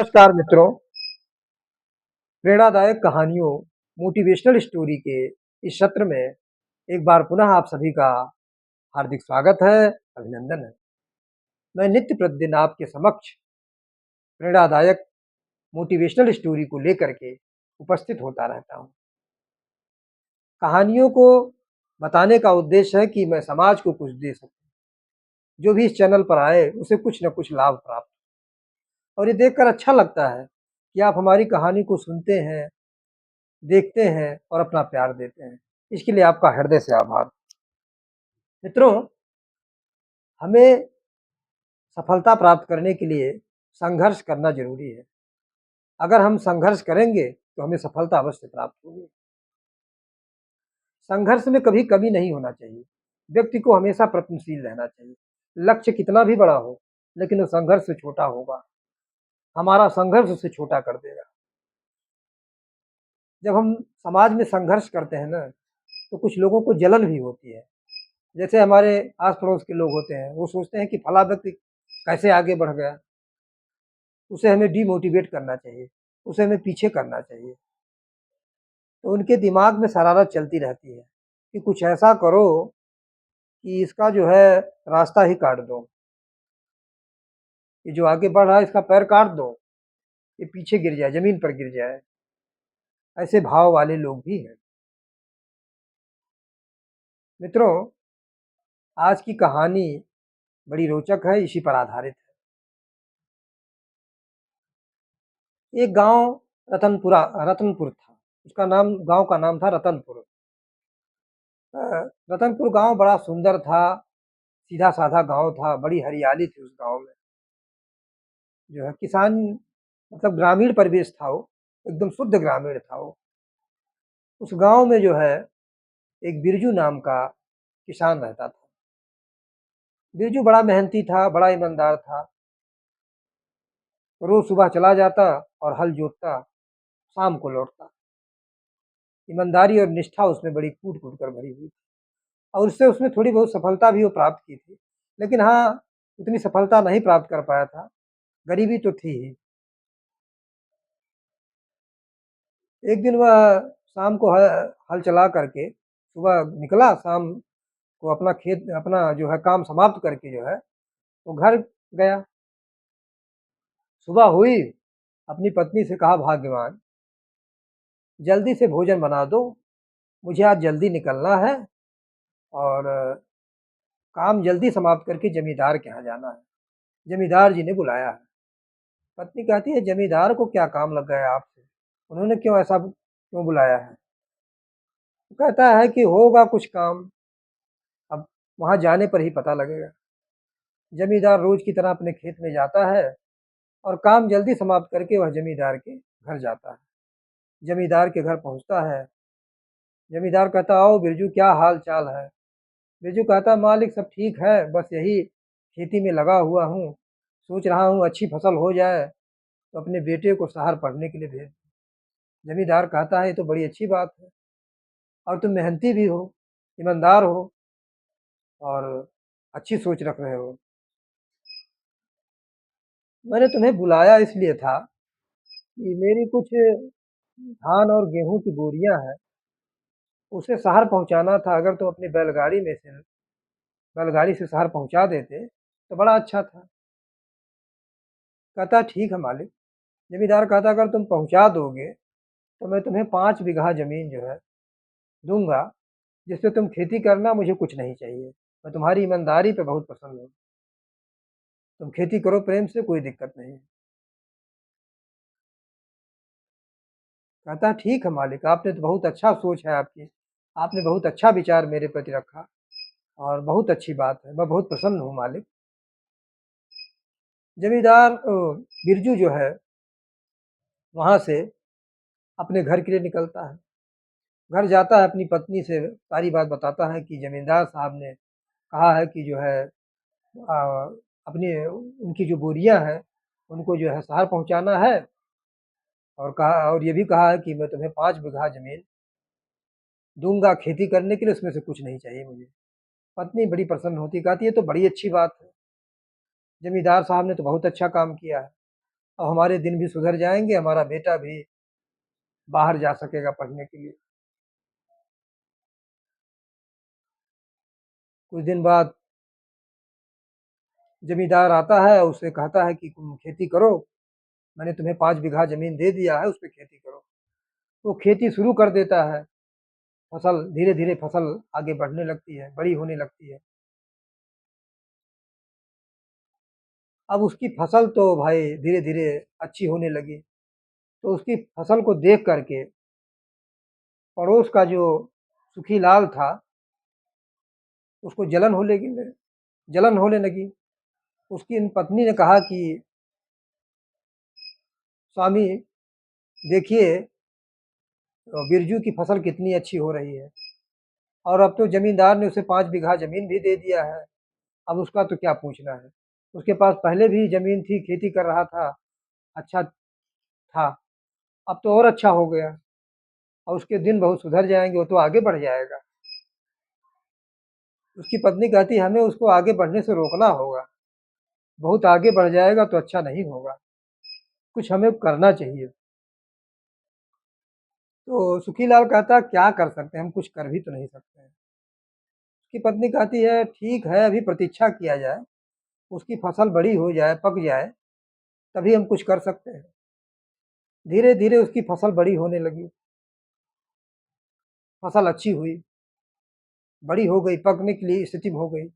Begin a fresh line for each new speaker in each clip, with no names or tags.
नमस्कार मित्रों, प्रेरणादायक कहानियों, मोटिवेशनल स्टोरी के इस सत्र में एक बार पुनः आप सभी का हार्दिक स्वागत है, अभिनंदन है। मैं नित्य प्रतिदिन आपके समक्ष प्रेरणादायक मोटिवेशनल स्टोरी को लेकर के उपस्थित होता रहता हूँ। कहानियों को बताने का उद्देश्य है कि मैं समाज को कुछ दे सकूँ। जो भी इस चैनल पर आए उसे कुछ न कुछ लाभ प्राप्त हो। और ये देखकर अच्छा लगता है कि आप हमारी कहानी को सुनते हैं, देखते हैं और अपना प्यार देते हैं। इसके लिए आपका हृदय से आभार। मित्रों, हमें सफलता प्राप्त करने के लिए संघर्ष करना ज़रूरी है। अगर हम संघर्ष करेंगे तो हमें सफलता अवश्य प्राप्त होगी। संघर्ष में कभी कमी नहीं होना चाहिए। व्यक्ति को हमेशा प्रयत्नशील रहना चाहिए। लक्ष्य कितना भी बड़ा हो, लेकिन वो संघर्ष से छोटा होगा। हमारा संघर्ष उसे छोटा कर देगा। जब हम समाज में संघर्ष करते हैं ना, तो कुछ लोगों को जलन भी होती है। जैसे हमारे आस-पड़ोस के लोग होते हैं, वो सोचते हैं कि फला व्यक्ति कैसे आगे बढ़ गया, उसे हमें डिमोटिवेट करना चाहिए, उसे हमें पीछे करना चाहिए। तो उनके दिमाग में शरारत चलती रहती है कि कुछ ऐसा करो कि इसका जो है रास्ता ही काट दो, ये जो आगे बढ़ रहा है इसका पैर काट दो, ये पीछे गिर जाए, ज़मीन पर गिर जाए। ऐसे भाव वाले लोग भी हैं। मित्रों, आज की कहानी बड़ी रोचक है, इसी पर आधारित है। एक गाँव रतनपुर था। उसका नाम गाँव का नाम था रतनपुर। अ, रतनपुर गाँव बड़ा सुंदर था, सीधा-साधा गाँव था, बड़ी हरियाली थी उस गाँव में। जो है किसान मतलब ग्रामीण परिवेश था वो, एकदम शुद्ध ग्रामीण था वो। उस गाँव में जो है एक बिरजू नाम का किसान रहता था। बिरजू बड़ा मेहनती था, बड़ा ईमानदार था। रोज़ सुबह चला जाता और हल जोतता, शाम को लौटता। ईमानदारी और निष्ठा उसमें बड़ी कूट-कूट कर भरी हुई थी और उससे उसने थोड़ी बहुत सफलता भी वो प्राप्त की थी। लेकिन हाँ, उतनी सफलता नहीं प्राप्त कर पाया था, गरीबी तो थी ही। एक दिन वह शाम को हल चला करके सुबह निकला, शाम को अपना खेत अपना जो है काम समाप्त करके जो है वो घर गया। सुबह हुई, अपनी पत्नी से कहा, भाग्यवान जल्दी से भोजन बना दो, मुझे आज जल्दी निकलना है और काम जल्दी समाप्त करके जमींदार के यहाँ जाना है। जमींदार जी ने बुलाया है। पत्नी कहती है, जमींदार को क्या काम लग गया आपसे? उन्होंने क्यों बुलाया है? वो कहता है कि होगा कुछ काम, अब वहाँ जाने पर ही पता लगेगा। जमींदार रोज की तरह अपने खेत में जाता है और काम जल्दी समाप्त करके वह जमींदार के घर जाता है। जमींदार के घर पहुँचता है। जमींदार कहता, आओ बिरजू, क्या हाल चाल है? बिरजू कहता, मालिक सब ठीक है, बस यही खेती में लगा हुआ हूँ, सोच रहा हूँ अच्छी फसल हो जाए तो अपने बेटे को शहर पढ़ने के लिए भेज दूँ। जमींदार कहता है, ये तो बड़ी अच्छी बात है और तुम मेहनती भी हो, ईमानदार हो और अच्छी सोच रख रहे हो। मैंने तुम्हें बुलाया इसलिए था कि मेरी कुछ धान और गेहूँ की बोरियाँ हैं, उसे शहर पहुँचाना था। अगर तुम अपनी बैलगाड़ी से शहर पहुँचा देते तो बड़ा अच्छा था। कहता, ठीक है मालिक। जमींदार कहता, अगर तुम पहुँचा दोगे तो मैं तुम्हें 5 बीघा ज़मीन जो है दूँगा, जिससे तुम खेती करना, मुझे कुछ नहीं चाहिए। मैं तुम्हारी ईमानदारी पे बहुत प्रसन्न हूँ। तुम खेती करो प्रेम से, कोई दिक्कत नहीं। कहता, ठीक है मालिक, आपने तो बहुत अच्छा सोच है आपकी। आपने बहुत अच्छा विचार मेरे प्रति रखा और बहुत अच्छी बात है। मैं बहुत प्रसन्न हूँ मालिक। जमींदार बिरजू जो है वहाँ से अपने घर के लिए निकलता है। घर जाता है, अपनी पत्नी से सारी बात बताता है कि जमींदार साहब ने कहा है कि जो है अपनी उनकी जो बोरियाँ हैं, उनको जो है शहर पहुँचाना है और ये भी कहा है कि मैं तुम्हें 5 बीघा ज़मीन दूँगा खेती करने के लिए, उसमें से कुछ नहीं चाहिए मुझे। पत्नी बड़ी प्रसन्न होती, कहती है, ये तो बड़ी अच्छी बात है। जमींदार साहब ने तो बहुत अच्छा काम किया है। अब हमारे दिन भी सुधर जाएँगे, हमारा बेटा भी बाहर जा सकेगा पढ़ने के लिए। कुछ दिन बाद ज़मींदार आता है, उससे कहता है कि तुम खेती करो, मैंने तुम्हें 5 बीघा ज़मीन दे दिया है, उसपे खेती करो। वो खेती शुरू कर देता है, फसल धीरे-धीरे फसल आगे बढ़ने लगती है, बड़ी होने लगती है। अब उसकी फसल तो भाई धीरे-धीरे अच्छी होने लगी, तो उसकी फसल को देख कर के पड़ोस का जो सुखीलाल था, उसको जलन होने लगी। उसकी पत्नी ने कहा कि स्वामी देखिए बिरजू की फसल कितनी अच्छी हो रही है और अब तो ज़मींदार ने उसे 5 बीघा ज़मीन भी दे दिया है, अब उसका तो क्या पूछना है। उसके पास पहले भी ज़मीन थी, खेती कर रहा था, अच्छा था, अब तो और अच्छा हो गया और उसके दिन बहुत सुधर जाएँगे, वो तो आगे बढ़ जाएगा। उसकी पत्नी कहती है हमें उसको आगे बढ़ने से रोकना होगा, बहुत आगे बढ़ जाएगा तो अच्छा नहीं होगा, कुछ हमें करना चाहिए। तो सुखीलाल कहता क्या कर सकते हैं, हम कुछ कर भी तो नहीं सकते हैं। उसकी पत्नी कहती है ठीक है अभी प्रतीक्षा किया जाए, उसकी फसल बड़ी हो जाए, पक जाए, तभी हम कुछ कर सकते हैं। धीरे-धीरे उसकी फसल बड़ी होने लगी, फसल अच्छी हुई, बड़ी हो गई, पकने के लिए स्थिति में हो गई।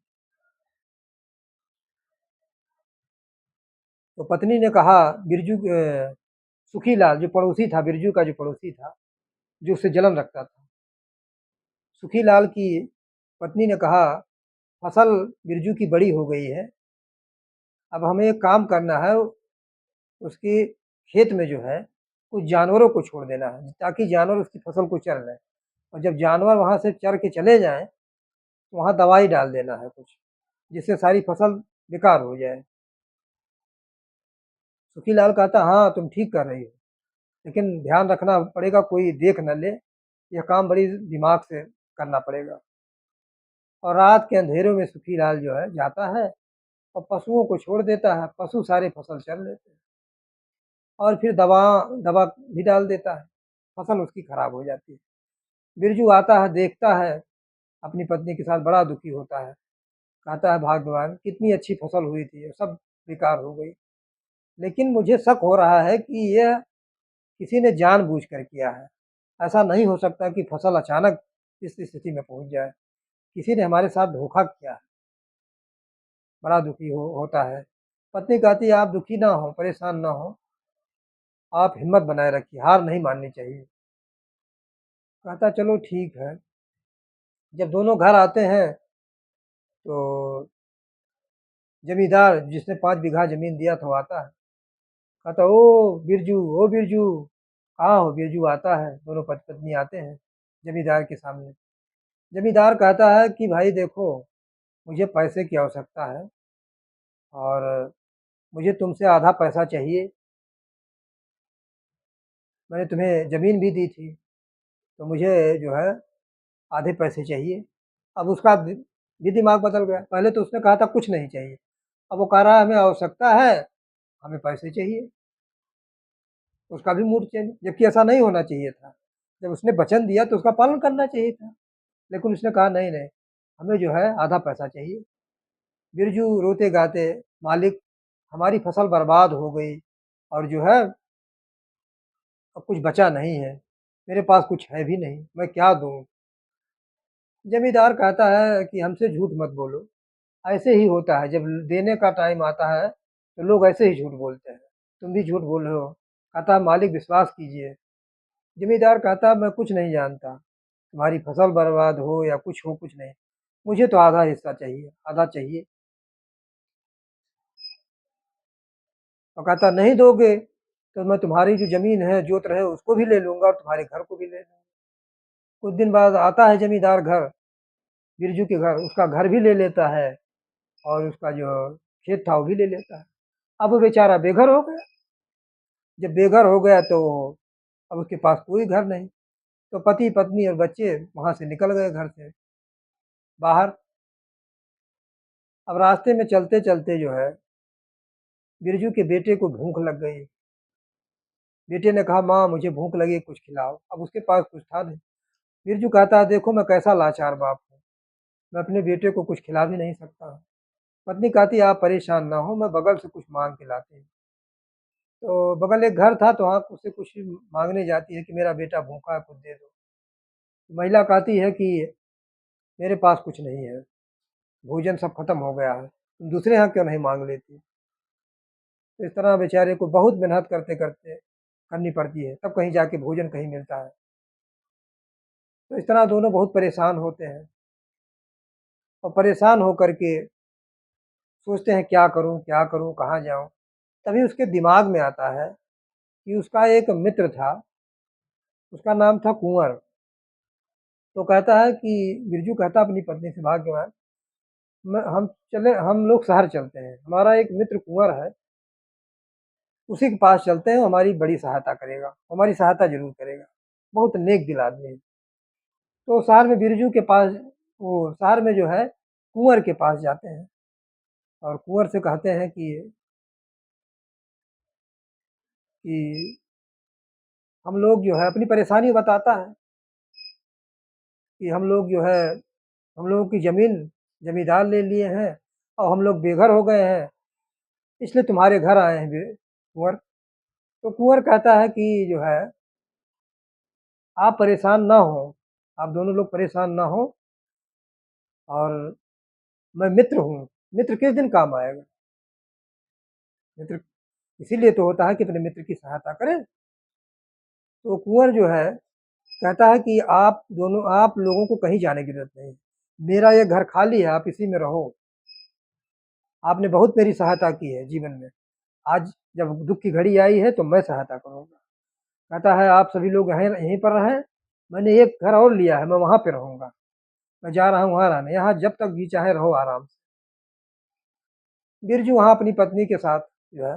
तो पत्नी ने कहा सुखीलाल जो पड़ोसी था, बिरजू का जो पड़ोसी था, जो उससे जलन रखता था, सुखीलाल की पत्नी ने कहा फसल बिरजू की बड़ी हो गई है, अब हमें एक काम करना है, उसके खेत में जो है कुछ जानवरों को छोड़ देना है, ताकि जानवर उसकी फसल को चर लें और जब जानवर वहाँ से चर के चले जाएँ, तो वहाँ दवाई डाल देना है कुछ, जिससे सारी फसल बेकार हो जाए। सुखीलाल कहता हाँ, तुम ठीक कर रही हो, लेकिन ध्यान रखना पड़ेगा कोई देख न ले, यह काम बड़ी दिमाग से करना पड़ेगा। और रात के अंधेरों में सुखीलाल जो है जाता है और पशुओं को छोड़ देता है, पशु सारे फसल चर लेते हैं और फिर दवा दवा भी डाल देता है, फसल उसकी खराब हो जाती है। बिरजू आता है, देखता है, अपनी पत्नी के साथ बड़ा दुखी होता है, कहता है भगवान कितनी अच्छी फसल हुई थी, सब बेकार हो गई। लेकिन मुझे शक हो रहा है कि यह किसी ने जानबूझकर किया है। ऐसा नहीं हो सकता कि फसल अचानक इस स्थिति में पहुँच जाए, किसी ने हमारे साथ धोखा किया है, बड़ा दुखी होता है। पत्नी कहती है आप दुखी ना हो, परेशान ना हो, आप हिम्मत बनाए रखिए, हार नहीं माननी चाहिए। कहता चलो ठीक है। जब दोनों घर आते हैं तो ज़मींदार जिसने 5 बीघा ज़मीन दिया था वो आता है, कहता ओ बिरजू, कहाँ हो? बिरजू आता है, दोनों पति-पत्नी आते हैं ज़मींदार के सामने। ज़मींदार कहता है कि भाई देखो, मुझे पैसे की आवश्यकता है और मुझे तुमसे आधा पैसा चाहिए, मैंने तुम्हें ज़मीन भी दी थी, तो मुझे जो है आधे पैसे चाहिए। अब उसका भी दिमाग बदल गया, पहले तो उसने कहा था कुछ नहीं चाहिए, अब वो कह रहा है हमें आवश्यकता है, हमें पैसे चाहिए। उसका भी मूड चेंज, जबकि ऐसा नहीं होना चाहिए था। जब उसने वचन दिया तो उसका पालन करना चाहिए था, लेकिन उसने कहा नहीं, नहीं, हमें जो है आधा पैसा चाहिए। बिरजू रोते-गाते मालिक हमारी फसल बर्बाद हो गई और जो है अब कुछ बचा नहीं है, मेरे पास कुछ है भी नहीं, मैं क्या दूँ? ज़मींदार कहता है कि हमसे झूठ मत बोलो, ऐसे ही होता है जब देने का टाइम आता है, तो लोग ऐसे ही झूठ बोलते हैं, तुम भी झूठ बोल रहे हो। कहता है मालिक विश्वास कीजिए। ज़मींदार कहता है मैं कुछ नहीं जानता, तुम्हारी फसल बर्बाद हो या कुछ हो, कुछ नहीं, मुझे तो आधा हिस्सा चाहिए, आधा चाहिए। और कहता नहीं दोगे, तो मैं तुम्हारी जो ज़मीन है, जोत रहे हो उसको भी ले लूँगा और तुम्हारे घर को भी ले लूँगा। कुछ दिन बाद आता है ज़मींदार घर, बिरजू के घर, उसका घर भी ले लेता है और उसका जो खेत था वो भी ले लेता है। अब वो बेचारा बेघर हो गया, जब बेघर हो गया तो अब उसके पास कोई घर नहीं, तो पति-पत्नी और बच्चे वहाँ से निकल गए घर से बाहर। अब रास्ते में चलते-चलते जो है, बिरजू के बेटे को भूख लग गई। बेटे ने कहा, "माँ मुझे भूख लगी है, कुछ खिलाओ।" अब उसके पास कुछ था नहीं। बिरजू कहता है, "देखो मैं कैसा लाचार बाप हूँ, मैं अपने बेटे को कुछ खिला भी नहीं सकता।" पत्नी कहती है, "आप परेशान ना हो, मैं बगल से कुछ माँग के लाती हूँ।" तो बगल एक घर था, तो वहाँ उससे कुछ माँगने जाती है कि मेरा बेटा भूखा है, कुछ दे दो। महिला कहती है कि मेरे पास कुछ नहीं है, भोजन सब खत्म हो गया है, तुम दूसरे यहाँ क्यों नहीं माँग लेती? तो इस तरह बेचारे को बहुत मेहनत करते-करते करनी पड़ती है, तब कहीं जाके भोजन कहीं मिलता है। तो इस तरह दोनों बहुत परेशान होते हैं और परेशान होकर के सोचते हैं क्या करूँ, कहाँ जाऊँ? तभी उसके दिमाग में आता है कि उसका एक मित्र था, उसका नाम था कुँवर। तो कहता है कि बिरजू कहता है अपनी पत्नी से, भाग्यवान मैं हम लोग शहर चलते हैं, हमारा एक मित्र कुँवर है, उसी के पास चलते हैं, वो हमारी बड़ी सहायता करेगा, हमारी सहायता ज़रूर करेगा, बहुत नेक दिल आदमी है। तो शहर में बिरजू के पास वो शहर में जो है कुँवर के पास जाते हैं और कुँवर से कहते हैं कि हम लोग जो है अपनी परेशानी बताता है कि हम लोग जो है हम लोगों की ज़मीन ज़मींदार ले लिए हैं और हम लोग बेघर हो गए हैं, इसलिए तुम्हारे घर आए हैं कुँवर। तो कुँवर कहता है कि जो है आप परेशान ना हो, आप दोनों लोग परेशान ना हो और मैं मित्र हूँ, मित्र किस दिन काम आएगा? मित्र इसीलिए तो होता है कि अपने मित्र की सहायता करें। तो कुँवर जो है कहता है कि आप लोगों को कहीं जाने की ज़रूरत नहीं। मेरा ये घर खाली है, आप इसी में रहो। आपने बहुत मेरी सहायता की है जीवन में। आज जब दुःख की घड़ी आई है तो मैं सहायता करूँगा। कहता है आप सभी लोग यहीं पर रहें, मैंने एक घर और लिया है, मैं वहाँ पे रहूँगा। मैं जा रहा हूँ वहाँ रहने, यहाँ जब तक जी चाहे रहो आराम से। बिरजू वहाँ अपनी पत्नी के साथ जो है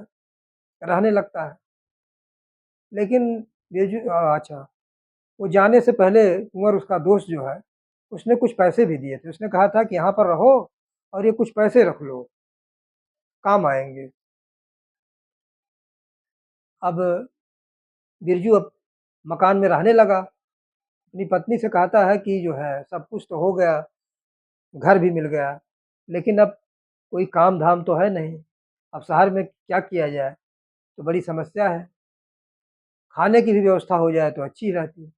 रहने लगता है। लेकिन अच्छा, वो जाने से पहले कुँवर उसका दोस्त जो है, उसने कुछ पैसे भी दिए थे। उसने कहा था कि यहाँ पर रहो और ये कुछ पैसे रख लो, काम आएँगे। अब बिरजू अब मकान में रहने लगा। अपनी पत्नी से कहता है कि जो है सब कुछ तो हो गया, घर भी मिल गया, लेकिन अब कोई काम-धाम तो है नहीं। अब शहर में क्या किया जाए? तो बड़ी समस्या है। खाने की भी व्यवस्था हो जाए तो अच्छी रहती है।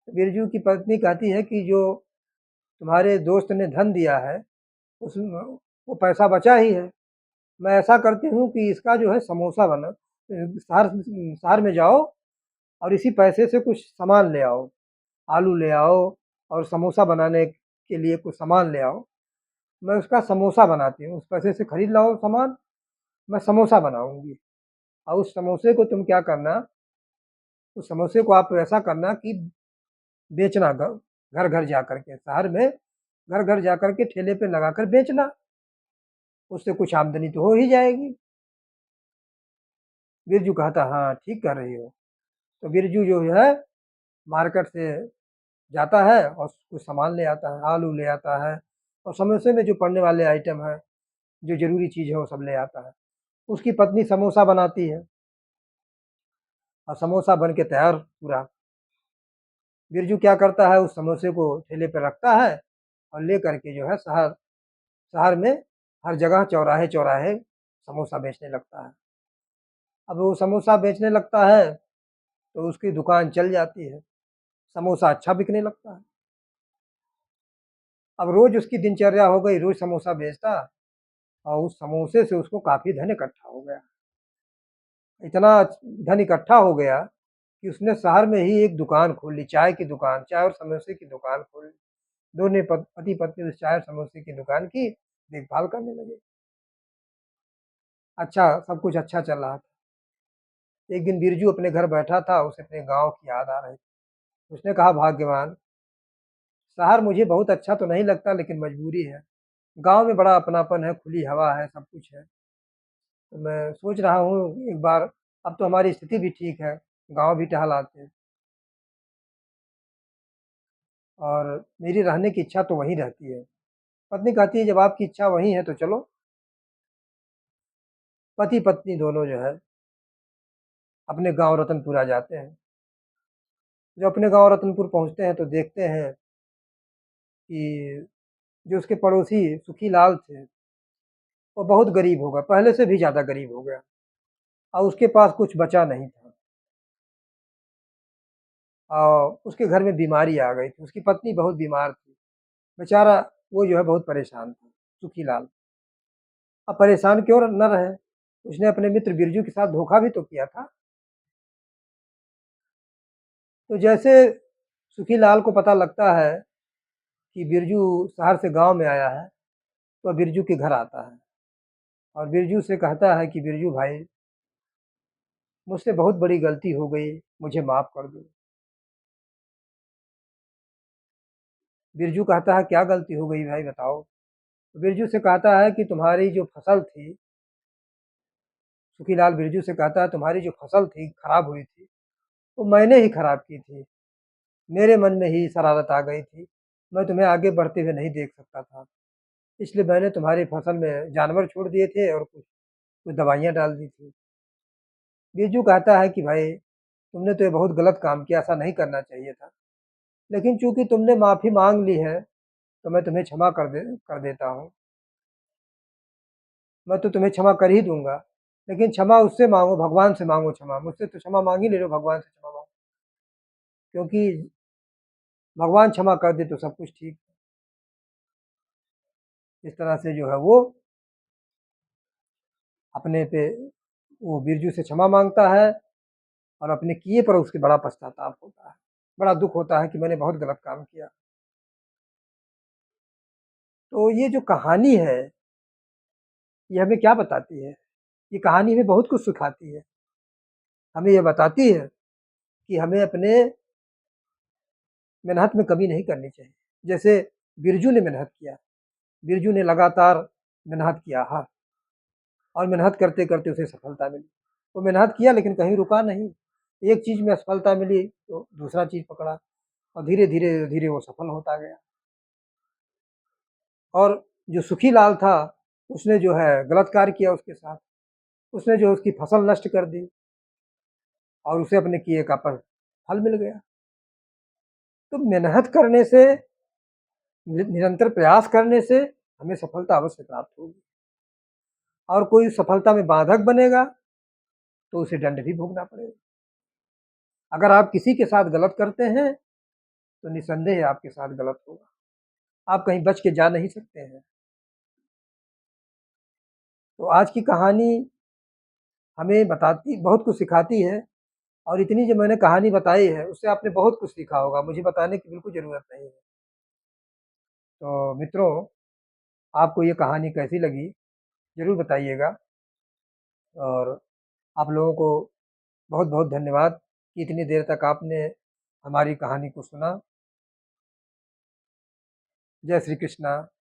बिरजू की पत्नी कहती है कि जो तुम्हारे दोस्त ने धन दिया है, उसमें वो पैसा बचा ही है। मैं ऐसा करती हूँ कि इसका जो है समोसा शहर में जाओ और इसी पैसे से कुछ सामान ले आओ। आलू ले आओ और समोसा बनाने के लिए कुछ सामान ले आओ। मैं उसका समोसा बनाती हूँ, उस पैसे से खरीद लाओ सामान, मैं समोसा बनाऊँगी और उस समोसे को तुम क्या करना, उस समोसे को आप ऐसा करना कि बेचना घर-घर जाकर के, शहर में घर-घर जाकर के ठेले पे लगाकर बेचना, उससे कुछ आमदनी तो हो ही जाएगी। बिरजू कहता, "हाँ, ठीक कह रही हो।" तो बिरजू जो है मार्केट से जाता है और कुछ सामान ले आता है, आलू ले आता है और समोसे में जो पड़ने वाले आइटम हैं, जो ज़रूरी चीज़ है वो सब ले आता है। उसकी पत्नी समोसा बनाती है और समोसा बन के तैयार पूरा। बिरजू क्या करता है उस समोसे को ठेले पे रखता है और लेकर के जो है शहर शहर में हर जगह चौराहे-चौराहे समोसा बेचने लगता है। अब वो समोसा बेचने लगता है तो उसकी दुकान चल जाती है, समोसा अच्छा बिकने लगता है। अब रोज़ उसकी दिनचर्या हो गई, रोज़ समोसा बेचता और उस समोसे से उसको काफ़ी धन इकट्ठा हो गया। इतना धन इकट्ठा हो गया कि उसने शहर में ही एक दुकान खोल ली, चाय की दुकान, चाय और समोसे की दुकान खोल ली। दोनों पति-पत्नी उस चाय और समोसे की दुकान की देखभाल करने लगे। अच्छा, सब कुछ अच्छा चल रहा था। एक दिन बिरजू अपने घर बैठा था, उसे अपने गाँव की याद आ रही थी। उसने कहा, भाग्यवान, शहर मुझे बहुत अच्छा तो नहीं लगता लेकिन मजबूरी है। गाँव में बड़ा अपनापन है, खुली हवा है, सब कुछ है। तो मैं सोच रहा हूँ एक बार, अब तो हमारी स्थिति भी ठीक है, गाँव भी टहल आते हैं और मेरी रहने की इच्छा तो वहीं रहती है। पत्नी कहती है, जब आपकी इच्छा वहीं है तो चलो। पति-पत्नी दोनों जो है अपने गांव रतनपुरा जाते हैं। जब अपने गांव रतनपुर पहुंचते हैं तो देखते हैं कि जो उसके पड़ोसी सुखी लाल थे, वो बहुत गरीब हो गया, पहले से भी ज़्यादा गरीब हो गया और उसके पास कुछ बचा नहीं था। और उसके घर में बीमारी आ गई थी, उसकी पत्नी बहुत बीमार थी, बेचारा वो जो है बहुत परेशान था, सुखी लाल। अब परेशान क्यों न रहे, उसने अपने मित्र बिरजू के साथ धोखा भी तो किया था। तो जैसे सुखी लाल को पता लगता है कि बिरजू शहर से गांव में आया है, तो बिरजू के घर आता है और बिरजू से कहता है कि बिरजू भाई, मुझसे बहुत बड़ी गलती हो गई, मुझे माफ़ कर दो। बिरजू कहता है क्या गलती हो गई भाई बताओ। तो बिरजू से कहता है कि तुम्हारी जो फसल थी, सुखीलाल बिरजू से कहता है तुम्हारी जो फसल थी खराब हुई थी, वो मैंने ही खराब की थी, मेरे मन में ही शरारत आ गई थी, मैं तुम्हें आगे बढ़ते हुए नहीं देख सकता था, इसलिए मैंने तुम्हारी फसल में जानवर छोड़ दिए थे और कुछ कुछ दवाइयाँ डाल दी थी। बिरजू कहता है कि भाई तुमने तो ये बहुत गलत काम किया, ऐसा नहीं करना चाहिए था, लेकिन चूंकि तुमने माफ़ी मांग ली है तो मैं तुम्हें क्षमा कर देता हूँ। मैं तो तुम्हें क्षमा कर ही दूंगा, लेकिन क्षमा उससे मांगो, भगवान से मांगो क्षमा, मुझसे तो क्षमा मांग ही ले लो, भगवान से क्षमा मांगो, क्योंकि भगवान क्षमा कर दे तो सब कुछ ठीक है। इस तरह से जो है वो अपने पे वो बिरजू से क्षमा मांगता है और अपने किए पर उसके बड़ा पश्चाताप होता है, बड़ा दुख होता है कि मैंने बहुत गलत काम किया। तो ये जो कहानी है, ये हमें क्या बताती है? ये कहानी हमें बहुत कुछ सिखाती है। हमें ये बताती है कि हमें अपने मेहनत में कमी नहीं करनी चाहिए। जैसे बिरजू ने मेहनत किया, बिरजू ने लगातार मेहनत किया, हाँ, और मेहनत करते-करते उसे सफलता मिली। वो मेहनत किया लेकिन कहीं रुका नहीं। एक चीज़ में असफलता मिली तो दूसरा चीज़ पकड़ा और धीरे-धीरे, धीरे वो सफल होता गया। और जो सुखी लाल था, उसने जो है गलत कार्य किया उसके साथ। उसने जो उसकी फसल नष्ट कर दी और उसे अपने किए का फल मिल गया। तो मेहनत करने से, निरंतर प्रयास करने से हमें सफलता अवश्य प्राप्त होगी और कोई सफलता में बाधक बनेगा तो उसे दंड भी भोगना पड़ेगा। अगर आप किसी के साथ गलत करते हैं तो निसंदेह आपके साथ गलत होगा, आप कहीं बच के जा नहीं सकते हैं। तो आज की कहानी हमें बताती, बहुत कुछ सिखाती है और इतनी जो मैंने कहानी बताई है उससे आपने बहुत कुछ सीखा होगा, मुझे बताने की बिल्कुल ज़रूरत नहीं है। तो मित्रों, आपको ये कहानी कैसी लगी ज़रूर बताइएगा और आप लोगों को बहुत-बहुत धन्यवाद कि इतनी देर तक आपने हमारी कहानी को सुना। जय श्री कृष्णा।